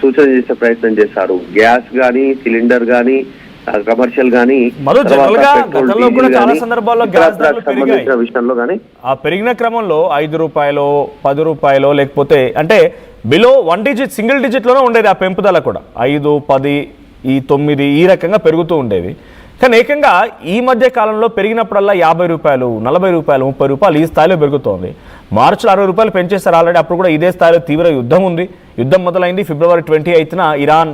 సూచన చేసే ప్రయత్నం చేశారు. గ్యాస్ గానీ, సిలిండర్ గానీ, కమర్షియల్ గానీ, సంబంధించిన విషయంలో గానీ ఆ పెరిగిన క్రమంలో 5 రూపాయలు 10 రూపాయలు లేకపోతే అంటే బిలో 1 డిజిట్ సింగిల్ డిజిట్ లోనే ఉండేది ఆ పెంపుదల కూడా 5, 10, ఈ 9 ఈ రకంగా పెరుగుతూ ఉండేవి. కానీ ఏకంగా ఈ మధ్య కాలంలో పెరిగినప్పుడల్లా 50 రూపాయలు 40 రూపాయలు 30 రూపాయలు ఈ స్థాయిలో పెరుగుతోంది. మార్చిలో 60 రూపాయలు పెంచేస్తారు ఆల్రెడీ. అప్పుడు కూడా ఇదే స్థాయిలో తీవ్ర యుద్ధం ఉంది. యుద్ధం మొదలైంది ఫిబ్రవరి 28న ఇరాన్,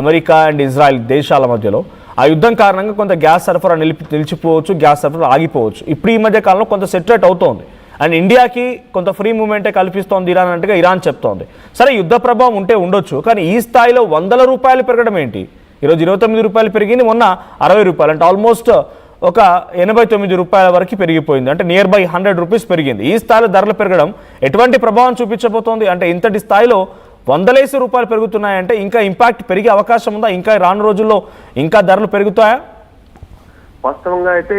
అమెరికా అండ్ ఇజ్రాయెల్ దేశాల మధ్యలో. ఆ యుద్ధం కారణంగా కొంత గ్యాస్ సరఫరా నిలిచిపోవచ్చు, గ్యాస్ సరఫరా ఆగిపోవచ్చు. ఇప్పుడు ఈ మధ్య కాలంలో కొంత సెటరేట్ అవుతోంది. అండ్ ఇండియాకి కొంత ఫ్రీ మూవ్మెంటే కల్పిస్తోంది ఇరాన్ అన్నట్టుగా ఇరాన్ చెప్తోంది. సరే యుద్ధ ప్రభావం ఉంటే ఉండొచ్చు, కానీ ఈ స్థాయిలో 100 రూపాయలు పెరగడం ఏంటి? ఈరోజు 29 రూపాయలు పెరిగింది, మొన్న 60 రూపాయలు, అంటే ఆల్మోస్ట్ ఒక 89 రూపాయల వరకు పెరిగిపోయింది. అంటే నియర్ బై 100 రూపీస్ పెరిగింది. ఈ స్థాయిలో ధరలు పెరగడం ఎటువంటి ప్రభావం చూపించబోతోంది? అంటే ఇంతటి స్థాయిలో వందలేసి రూపాయలు పెరుగుతున్నాయంటే ఇంకా ఇంపాక్ట్ పెరిగే అవకాశం ఉందా? ఇంకా రాను రోజుల్లో ఇంకా ధరలు పెరుగుతాయా? వాస్తవంగా అయితే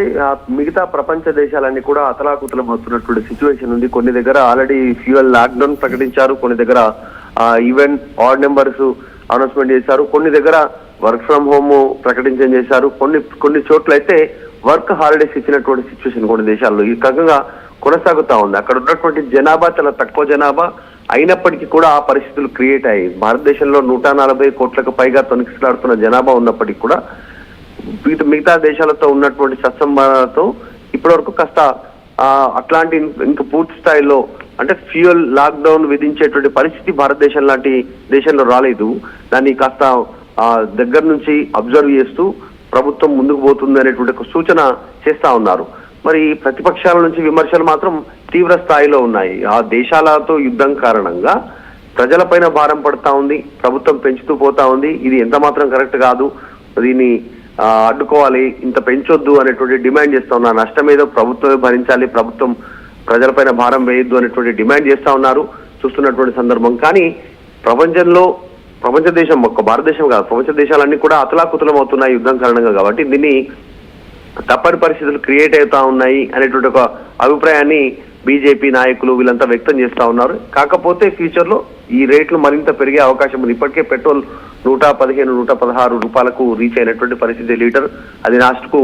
మిగతా ప్రపంచ దేశాలన్నీ కూడా అతలాకుతలం అవుతున్నటువంటి సిచ్యువేషన్ ఉంది. కొన్ని దగ్గర ఆల్రెడీ ఫ్యూయల్ లాక్డౌన్ ప్రకటించారు, కొన్ని దగ్గర ఈవెన్ ఆడ్ నెంబర్స్ అనౌన్స్మెంట్ చేశారు, కొన్ని దగ్గర వర్క్ ఫ్రమ్ హోమ్ ప్రకటించడం చేశారు, కొన్ని చోట్ల అయితే వర్క్ హాలిడేస్ ఇచ్చినటువంటి సిచ్యువేషన్ కొన్ని దేశాల్లో ఈ రకంగా కొనసాగుతా ఉంది. అక్కడ ఉన్నటువంటి జనాభా చాలా తక్కువ జనాభా అయినప్పటికీ కూడా ఆ పరిస్థితులు క్రియేట్ అయ్యాయి. భారతదేశంలో 140 కోట్లకు పైగా తొనికిసలాడుతున్న జనాభా ఉన్నప్పటికీ కూడా మిగతా దేశాలతో ఉన్నటువంటి సత్సంబంధాలతో ఇప్పటి వరకు కాస్త అట్లాంటి ఇంకా పూర్తి స్థాయిలో అంటే ఫ్యూయల్ లాక్డౌన్ విధించేటువంటి పరిస్థితి భారతదేశం లాంటి దేశంలో రాలేదు. దాన్ని కాస్త దగ్గర నుంచి అబ్జర్వ్ చేస్తూ ప్రభుత్వం ముందుకు పోతుంది అనేటువంటి ఒక సూచన చేస్తా ఉన్నారు. మరి ప్రతిపక్షాల నుంచి విమర్శలు మాత్రం తీవ్ర స్థాయిలో ఉన్నాయి. ఆ దేశాలతో యుద్ధం కారణంగా ప్రజలపైన భారం పడతా ఉంది, ప్రభుత్వం పెంచుతూ పోతా ఉంది. ఇది ఎంత మాత్రం కరెక్ట్ కాదు, దీన్ని అడ్డుకోవాలి, ఇంత పెంచొద్దు అనేటువంటి డిమాండ్ చేస్తా ఉన్నారు. నష్టం ఏదో ప్రభుత్వమే భరించాలి, ప్రభుత్వం ప్రజలపైన భారం వేయొద్దు అనేటువంటి డిమాండ్ చేస్తా ఉన్నారు చూస్తున్నటువంటి సందర్భం. కానీ ప్రపంచ దేశం, ఒక్క భారతదేశం కాదు, ప్రపంచ దేశాలన్నీ కూడా అతలాకుతలం అవుతున్నాయి యుద్ధం కారణంగా. కాబట్టి దీన్ని తప్పని పరిస్థితులు క్రియేట్ అవుతా ఉన్నాయి అనేటువంటి ఒక అభిప్రాయాన్ని బీజేపీ నాయకులు వీళ్ళంతా వ్యక్తం చేస్తా ఉన్నారు. కాకపోతే ఫ్యూచర్ లో ఈ రేట్లు మరింత పెరిగే అవకాశం ఉంది. ఇప్పటికే పెట్రోల్ 115, 116 రూపాయలకు రీచ్ అయినటువంటి పరిస్థితి లీటర్. అది లాస్ట్ కు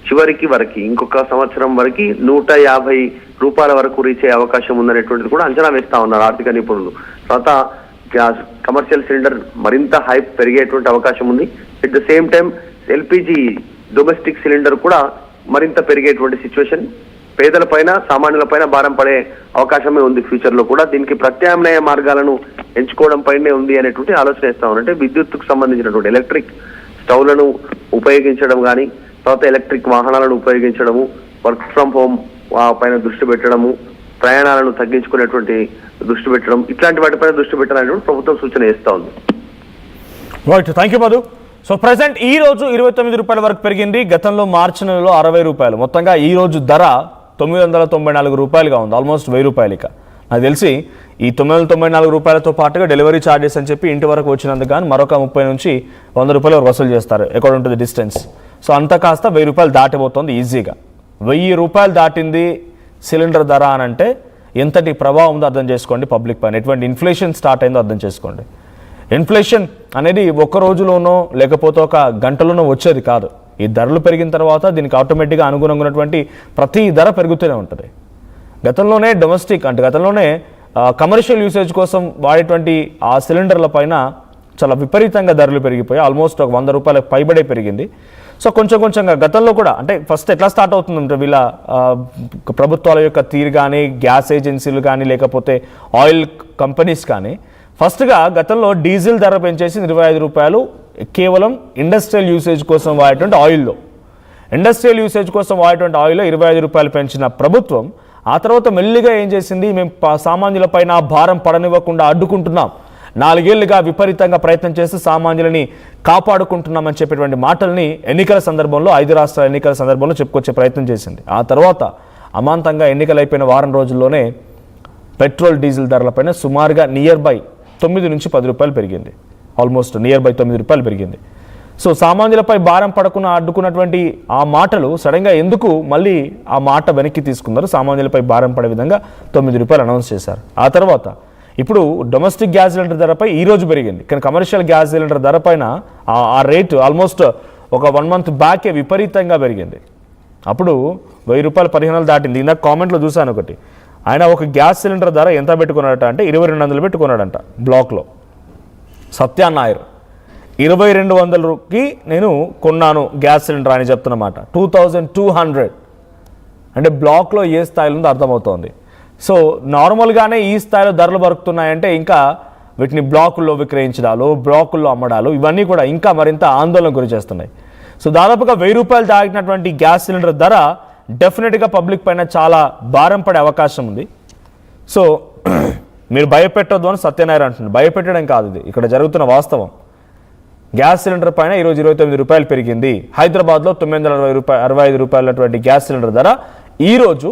చివరికి ఇంకొక సంవత్సరం వరకు 150 రూపాయల వరకు రీచ్ అయ్యే అవకాశం ఉందనేటువంటిది కూడా అంచనా వేస్తా ఉన్నారు ఆర్థిక నిపుణులు. తర్వాత కమర్షియల్ సిలిండర్ మరింత హైప్ పెరిగేటువంటి అవకాశం ఉంది. At the same time LPG domestic cylinder కూడా మరింత పెరిగేటువంటి సిచ్యువేషన్, పేదలపైన సామాన్యులపైన భారం పడే అవకాశమే ఉంది ఫ్యూచర్ లో కూడా. దీనికి ప్రత్యామ్నాయ మార్గాలను ఎంచుకోవడం పైనే ఉంది అనేటువంటి ఆలోచన చేస్తా ఉన్నారు. అంటే విద్యుత్తుకు సంబంధించినటువంటి ఎలక్ట్రిక్ స్టవ్లను ఉపయోగించడం కానీ, తర్వాత ఎలక్ట్రిక్ వాహనాలను ఉపయోగించడము, వర్క్ ఫ్రమ్ హోమ్ పైన దృష్టి పెట్టడము, ప్రయాణాలను తగ్గించుకునేటువంటి దృష్టి పెట్టడం, ఇట్లాంటి వాటిపైన దృష్టి పెట్టాలని ప్రభుత్వం సూచన చేస్తా ఉంది. Right, thank you Madhu. So present ఈ రోజు 29 రూపాయల వరకు పెరిగింది. గతంలో మార్చి నెలలో 60 రూపాయలు. మొత్తంగా ఈ రోజు ధర 994 రూపాయలుగా ఉంది, ఆల్మోస్ట్ 1000 రూపాయలు. ఇక నాకు తెలిసి ఈ 994 రూపాయలతో పాటుగా డెలివరీ ఛార్జెస్ అని చెప్పి ఇంటి వరకు వచ్చినందుకు కానీ మరొక 30 నుంచి 100 రూపాయలు వరకు వసూలు చేస్తారు according to the distance. So అంత కాస్త 1000 రూపాయలు దాటిపోతుంది ఈజీగా. 1000 రూపాయలు దాటింది సిలిండర్ ధర అని అంటే ఎంతటి ప్రభావం ఉందో అర్థం చేసుకోండి పబ్లిక్ పైన, ఎటువంటి ఇన్ఫ్లేషన్ స్టార్ట్ అయిందో అర్థం చేసుకోండి. ఇన్ఫ్లేషన్ అనేది ఒక్క రోజులోనో లేకపోతే ఒక గంటలోనో వచ్చేది కాదు. ఈ ధరలు పెరిగిన తర్వాత దీనికి ఆటోమేటిక్గా అనుగుణంగా ఉన్నటువంటి ప్రతి ధర పెరుగుతూనే ఉంటుంది. గతంలోనే డొమెస్టిక్ అంటే గతంలోనే కమర్షియల్ యూసేజ్ కోసం వాడేటువంటి ఆ సిలిండర్ల పైన చాలా విపరీతంగా ధరలు పెరిగిపోయి ఆల్మోస్ట్ ఒక 100 రూపాయలకు పైబడే పెరిగింది. సో కొంచెంగా గతంలో కూడా అంటే ఫస్ట్ ఎట్లా స్టార్ట్ అవుతుందంటే వీళ్ళ ప్రభుత్వాల యొక్క తీరు కానీ, గ్యాస్ ఏజెన్సీలు కానీ, లేకపోతే ఆయిల్ కంపెనీస్ కానీ, ఫస్ట్గా గతంలో డీజిల్ ధర పెంచేసి 25 రూపాయలు కేవలం ఇండస్ట్రియల్ యూసేజ్ కోసం వాడేటువంటి ఆయిల్లో, ఇండస్ట్రియల్ యూసేజ్ కోసం వాడేటువంటి ఆయిల్లో 25 రూపాయలు పెంచిన ప్రభుత్వం ఆ తర్వాత మెల్లిగా ఏం చేసింది, మేము సామాన్యులపైన భారం పడనివ్వకుండా అడ్డుకుంటున్నాం, 4 ఏళ్లుగా విపరీతంగా ప్రయత్నం చేసి సామాన్యులని కాపాడుకుంటున్నామని చెప్పేటువంటి మాటల్ని ఎన్నికల సందర్భంలో 5 రాష్ట్రాల ఎన్నికల సందర్భంలో చెప్పుకొచ్చే ప్రయత్నం చేసింది. ఆ తర్వాత అమాంతంగా ఎన్నికలు అయిపోయిన వారం రోజుల్లోనే పెట్రోల్ డీజిల్ ధరలపైన సుమారుగా నియర్ బై 9 నుంచి 10 రూపాయలు పెరిగింది, ఆల్మోస్ట్ నియర్ బై 9 రూపాయలు పెరిగింది. సో సామాన్యులపై భారం పడకుండా అడ్డుకున్నటువంటి ఆ మాటలు సడన్గా ఎందుకు మళ్ళీ ఆ మాట వెనక్కి తీసుకున్నారు, సామాన్యులపై భారం పడే విధంగా 9 రూపాయలు అనౌన్స్ చేశారు. ఆ తర్వాత ఇప్పుడు డొమెస్టిక్ గ్యాస్ సిలిండర్ ధరపై ఈ రోజు పెరిగింది, కానీ కమర్షియల్ గ్యాస్ సిలిండర్ ధర పైన ఆ రేటు ఆల్మోస్ట్ ఒక 1 month బ్యాకే విపరీతంగా పెరిగింది. అప్పుడు 1000 రూపాయలు 1500 దాటింది. ఇందాక కామెంట్లో చూశాను ఒకటి, ఆయన ఒక గ్యాస్ సిలిండర్ ధర ఎంత పెట్టుకున్నాడట అంటే 2200 పెట్టుకున్నాడంట బ్లాక్లో. సత్యానాయర్ 2200కి నేను కొన్నాను గ్యాస్ సిలిండర్ అని చెప్తున్నమాట. 2200 అంటే బ్లాక్లో ఏ స్థాయిలో ఉందో అర్థమవుతోంది. సో నార్మల్గానే ఈ స్థాయిలో ధరలు పరుకుతున్నాయంటే ఇంకా వీటిని బ్లాకుల్లో విక్రయించడాలు, బ్లాకుల్లో అమ్మడాలు ఇవన్నీ కూడా ఇంకా మరింత ఆందోళన గురి చేస్తున్నాయి. సో దాదాపుగా 1000 రూపాయలు దాటినటువంటి గ్యాస్ సిలిండర్ ధర డెఫినెట్గా పబ్లిక్ పైన చాలా భారం పడే అవకాశం ఉంది. సో మీరు భయపెట్టొద్దు అని సత్యనారాయణ అంటున్నారు. భయపెట్టడం కాదు, ఇది ఇక్కడ జరుగుతున్న వాస్తవం. గ్యాస్ సిలిండర్ పైన ఈరోజు 29 రూపాయలు పెరిగింది. హైదరాబాద్లో 965 రూపాయలటువంటి గ్యాస్ సిలిండర్ ధర ఈరోజు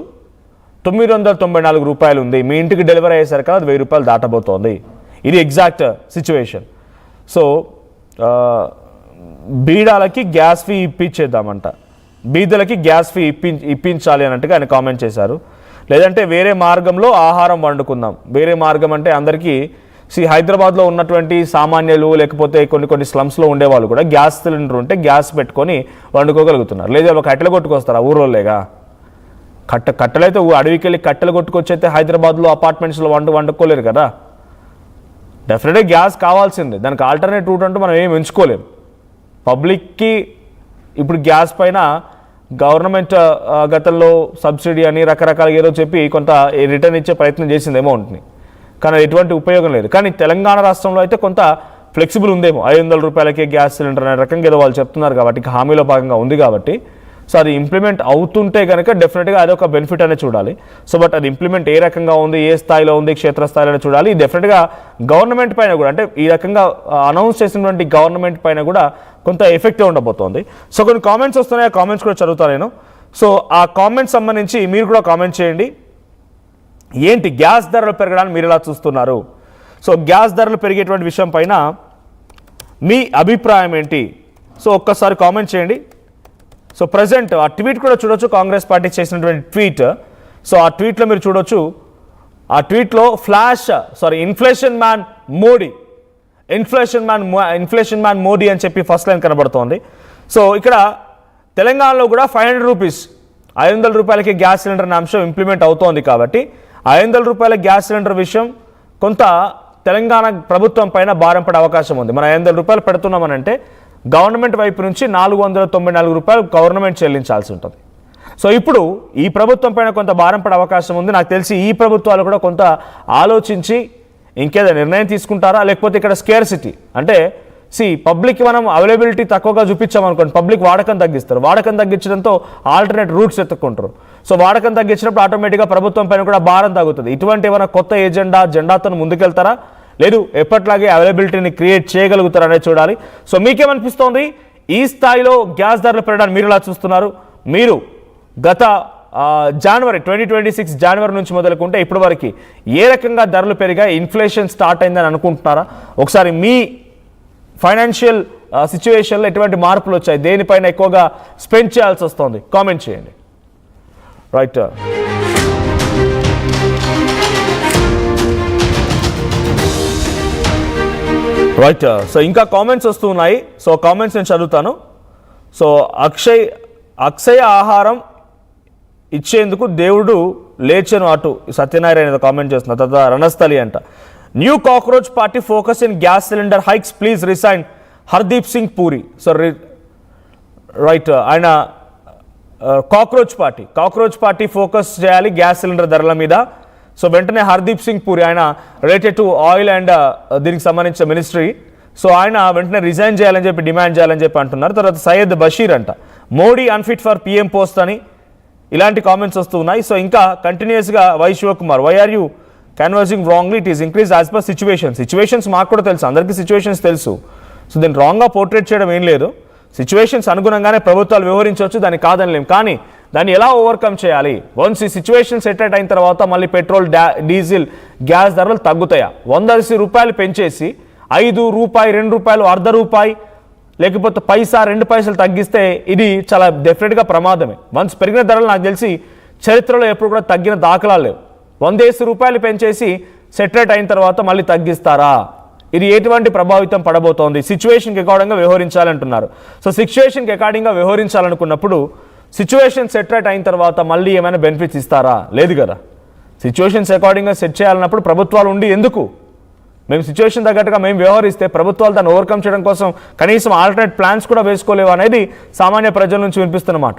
994 రూపాయలు ఉంది. మీ ఇంటికి డెలివరీ అయ్యేసరికి అది 1000 రూపాయలు దాటబోతోంది. ఇది ఎగ్జాక్ట్ సిచ్యువేషన్. సో బీడాలకి గ్యాస్ ఫీ ఇప్పించేద్దామంట, బీదలకి గ్యాస్ ఫీ ఇప్పించాలి అన్నట్టుగా ఆయన కామెంట్ చేశారు. లేదంటే వేరే మార్గంలో ఆహారం వండుకుందాం. వేరే మార్గం అంటే అందరికీ హైదరాబాద్లో ఉన్నటువంటి సామాన్యులు లేకపోతే కొన్ని స్లమ్స్లో ఉండేవాళ్ళు కూడా గ్యాస్ సిలిండర్ ఉంటే గ్యాస్ పెట్టుకొని వండుకోగలుగుతున్నారు. లేదా ఒక కట్టెలు కొట్టుకొస్తారా ఊరోళ్ళేగా? కట్టెలైతే అడవికి వెళ్ళి కట్టెలు కొట్టుకొచ్చైతే హైదరాబాద్లో అపార్ట్మెంట్స్లో వండుకోలేరు కదా. డెఫినెట్గా గ్యాస్ కావాల్సిందే, దానికి ఆల్టర్నేట్ రూట్ అంటూ మనం ఏం ఎంచుకోలేము. పబ్లిక్కి ఇప్పుడు గ్యాస్ పైన గవర్నమెంట్ గతంలో సబ్సిడీ అని రకరకాలుగా ఏదో చెప్పి కొంత రిటర్న్ ఇచ్చే ప్రయత్నం చేసింది అమౌంట్ని, కానీ ఎటువంటి ఉపయోగం లేదు. కానీ తెలంగాణ రాష్ట్రంలో అయితే కొంత ఫ్లెక్సిబుల్ ఉందేమో, 500 రూపాయలకే గ్యాస్ సిలిండర్ అనే రకంగా ఏదో వాళ్ళు చెప్తున్నారు కాబట్టి, హామీలో భాగంగా ఉంది కాబట్టి. సో అది ఇంప్లిమెంట్ అవుతుంటే కనుక డెఫినెట్గా అదొక బెనిఫిట్ అనే చూడాలి. సో బట్ అది ఇంప్లిమెంట్ ఏ రకంగా ఉంది, ఏ స్థాయిలో ఉంది, క్షేత్రస్థాయిలో చూడాలి. డెఫినెట్గా గవర్నమెంట్ పైన కూడా, అంటే ఈ రకంగా అనౌన్స్ చేసినటువంటి గవర్నమెంట్ పైన కూడా కొంత ఎఫెక్టివ్ ఉండబోతోంది. సో కొన్ని కామెంట్స్ వస్తున్నాయి, ఆ కామెంట్స్ కూడా చదువుతాను నేను. సో ఆ కామెంట్స్ సంబంధించి మీరు కూడా కామెంట్ చేయండి. ఏంటి గ్యాస్ ధరలు పెరగడానికి మీరు ఎలా చూస్తున్నారు? సో గ్యాస్ ధరలు పెరిగేటువంటి విషయం పైన మీ అభిప్రాయం ఏంటి? సో ఒక్కసారి కామెంట్ చేయండి. సో ప్రజెంట్ ఆ ట్వీట్ కూడా చూడొచ్చు, కాంగ్రెస్ పార్టీ చేసినటువంటి ట్వీట్. సో ఆ ట్వీట్లో మీరు చూడొచ్చు, ఆ ట్వీట్లో ఇన్ఫ్లేషన్ మ్యాన్ మోడీ అని చెప్పి ఫస్ట్ లైన్ కనబడుతోంది. సో ఇక్కడ తెలంగాణలో కూడా 500 రూపీస్ 500 రూపాయలకి గ్యాస్ సిలిండర్ అనే అంశం ఇంప్లిమెంట్ అవుతోంది కాబట్టి 500 రూపాయల గ్యాస్ సిలిండర్ విషయం కొంత తెలంగాణ ప్రభుత్వం పైన భారం పడే అవకాశం ఉంది. మనం 500 రూపాయలు పెడుతున్నామనంటే గవర్నమెంట్ వైపు నుంచి 494 రూపాయలు గవర్నమెంట్ చెల్లించాల్సి ఉంటుంది. సో ఇప్పుడు ఈ ప్రభుత్వం పైన కొంత భారం పడే అవకాశం ఉంది. నాకు తెలిసి ఈ ప్రభుత్వాలు కూడా కొంత ఆలోచించి ఇంకేదో నిర్ణయం తీసుకుంటారా, లేకపోతే ఇక్కడ స్కేర్సిటీ అంటే పబ్లిక్ మనం అవైలబిలిటీ తక్కువగా చూపించామనుకోండి, పబ్లిక్ వాడకం తగ్గిస్తారు. వాడకం తగ్గించడంతో ఆల్టర్నేట్ రూట్స్ ఎత్తుకుంటారు. సో వాడకం తగ్గించినప్పుడు ఆటోమేటిక్గా ప్రభుత్వం పైన కూడా భారం తగ్గుతుంది. ఇటువంటి ఏమైనా కొత్త జెండాతో ముందుకెళ్తారా, లేదు ఎప్పట్లాగే అవైలబిలిటీని క్రియేట్ చేయగలుగుతారనే చూడాలి. సో మీకేమనిపిస్తోంది? ఈ స్థాయిలో గ్యాస్ ధరలు పెరగడానికి మీరు ఎలా చూస్తున్నారు? మీరు గత జనవరి 2026 జనవరి నుంచి మొదలుకుంటే ఇప్పటి వరకు ఏ రకంగా ధరలు పెరిగాయి, ఇన్ఫ్లేషన్ స్టార్ట్ అయిందని అనుకుంటున్నారా? ఒకసారి మీ ఫైనాన్షియల్ సిచ్యువేషన్లో ఎటువంటి మార్పులు వచ్చాయి, దేనిపైన ఎక్కువగా స్పెండ్ చేయాల్సి వస్తుంది, కామెంట్ చేయండి. రైట్, సో ఇంకా కామెంట్స్ వస్తున్నాయి. సో కామెంట్స్ నేను చదువుతాను. సో అక్షయ ఆహారం ఇచ్చేందుకు దేవుడు లేచను అటు సత్యనారాయణ కామెంట్ చేస్తున్నారు. తర్వాత రణస్థలి అంట, new cockroach party focus in gas cylinder hikes, please resign Hardeep Singh puri. So right, ఆయన కాక్రోచ్ పార్టీ ఫోకస్ చేయాలి గ్యాస్ సిలిండర్ ధరల మీద. సో వెంటనే హర్దీప్ సింగ్ పూరి, ఆయన రిలేటెడ్ టు ఆయిల్ అండ్ దీనికి సంబంధించిన మినిస్ట్రీ, సో ఆయన వెంటనే రిజైన్ చేయాలని చెప్పి డిమాండ్ చేయాలని చెప్పి అంటున్నారు. తర్వాత సయ్యద్ బషీర్ అంట, Modi unfit for PM post అని ఇలాంటి కామెంట్స్ వస్తూ ఉన్నాయి. సో ఇంకా కంటిన్యూస్గా why Shivakumar, why are you canvassing wrongly, it is increase as per situations మాకు కూడా తెలుసు, అందరికీ సిచ్యువేషన్స్ తెలుసు. సో దీన్ని రాంగ్గా పోర్ట్రేట్ చేయడం ఏం లేదు. సిచ్యువేషన్స్ అనుగుణంగానే ప్రభుత్వాలు వ్యవహరించవచ్చు, దాన్ని కాదనిలేం. కానీ దాన్ని ఎలా ఓవర్కమ్ చేయాలి? వన్స్ ఈ సిచ్యువేషన్ సెట్ అయిన తర్వాత మళ్ళీ పెట్రోల్, డీజిల్, గ్యాస్ ధరలు తగ్గుతాయా? 180 రూపాయలు పెంచేసి 5 రూపాయి, 2 రూపాయలు, అర్ధ రూపాయి, లేకపోతే పైసా, 2 పైసలు తగ్గిస్తే ఇది చాలా డెఫినెట్గా ప్రమాదమే. వన్స్ పెరిగిన ధరలు నాకు తెలిసి చరిత్రలో ఎప్పుడు కూడా తగ్గిన దాఖలాలు లేవు. 180 రూపాయలు పెంచేసి సెటిల్ అయిన తర్వాత మళ్ళీ తగ్గిస్తారా? ఇది ఎటువంటి ప్రభావితం పడబోతోంది? సిచ్యువేషన్కి అకార్డింగ్గా వ్యవహరించాలంటున్నారు. సో సిచ్యువేషన్కి అకార్డింగ్గా వ్యవహరించాలనుకున్నప్పుడు సిచ్యువేషన్ సెటిల్ అయిన తర్వాత మళ్ళీ ఏమైనా బెనిఫిట్స్ ఇస్తారా? లేదు కదా. సిచ్యువేషన్స్ అకార్డింగ్గా సెట్ చేయాలన్నప్పుడు ప్రభుత్వాలు ఉండి ఎందుకు? మేము సిచ్యువేషన్ తగ్గట్టుగా మేము వ్యవహరిస్తే ప్రభుత్వాలు దాన్ని ఓవర్కమ్ చేయడం కోసం కనీసం ఆల్టర్నేట్ ప్లాన్స్ కూడా వేసుకోలేవు అనేది సామాన్య ప్రజల నుంచి వినిపిస్తున్నమాట.